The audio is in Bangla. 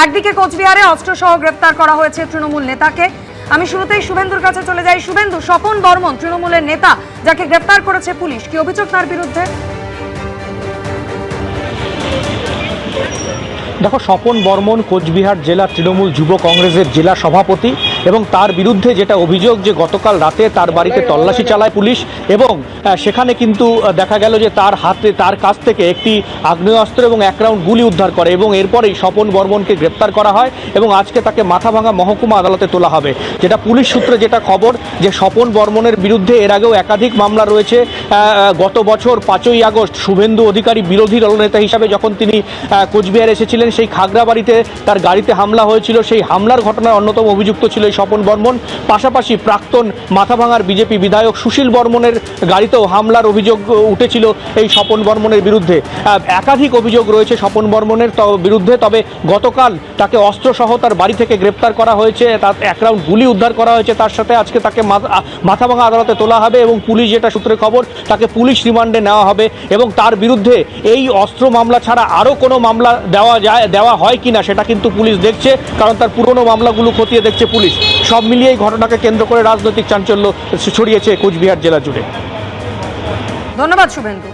একদিকে কোচবিহারে অস্ত্রসহ গ্রেপ্তার করা হয়েছে তৃণমূল নেতাকে। আমি শুরুতেই শুভেন্দুর কাছে চলে যাই। শুভেন্দু, স্বপন বর্মন তৃণমূলের নেতা, যাকে গ্রেপ্তার করেছে পুলিশ, কি অভিযোগ তার বিরুদ্ধে? দেখো, স্বপন বর্মন কোচবিহার জেলা তৃণমূল যুব কংগ্রেসের জেলা সভাপতি এবং তার বিরুদ্ধে যেটা অভিযোগ যে গতকাল রাতে তার বাড়িতে তল্লাশি চালায় পুলিশ এবং সেখানে কিন্তু দেখা গেল যে তার কাছ থেকে একটি আগ্নেয়াস্ত্র এবং 1 রাউন্ড গুলি উদ্ধার করে এবং এরপরেই স্বপন বর্মনকে গ্রেপ্তার করা হয় এবং আজকে তাকে মাথাভাঙা মহকুমা আদালতে তোলা হবে। যেটা পুলিশ সূত্রে যেটা খবর যে স্বপন বর্মনের বিরুদ্ধে এর আগেও একাধিক মামলা রয়েছে। গত বছর 5ই আগস্ট শুভেন্দু অধিকারী বিরোধী দলনেতা হিসাবে যখন তিনি কোচবিহার এসেছিলেন, সেই খাগড়াবাড়িতে তার গাড়িতে হামলা হয়েছিল। সেই হামলার ঘটনার অন্যতম অভিযুক্ত ছিল এই স্বপন বর্মন। পাশাপাশি প্রাক্তন মাথাভাঙার বিজেপি বিধায়ক সুশীল বর্মনের গাড়িতেও হামলার অভিযোগ উঠেছিল এই স্বপন বর্মনের বিরুদ্ধে। একাধিক অভিযোগ রয়েছে স্বপন বর্মনের বিরুদ্ধে। তবে গতকাল তাকে অস্ত্রসহ তার বাড়ি থেকে গ্রেপ্তার করা হয়েছে, তার 1 রাউন্ড গুলি উদ্ধার করা হয়েছে। তার সাথে আজকে তাকে মাথাভাঙা আদালতে তোলা হবে এবং পুলিশ যেটা সূত্রে খবর তাকে পুলিশ রিমান্ডে নেওয়া হবে এবং তার বিরুদ্ধে এই অস্ত্র মামলা ছাড়া আরও কোনো মামলা দেওয়া হয় কিনা সেটা কিন্তু পুলিশ দেখছে, কারণ তার পুরনো মামলাগুলো খতিয়ে দেখছে পুলিশ। সব মিলিয়ে এই ঘটনাকে কেন্দ্র করে রাজনৈতিক চাঞ্চল্য ছড়িয়েছে কোচবিহার জেলা জুড়ে। ধন্যবাদ শুভেন্দু।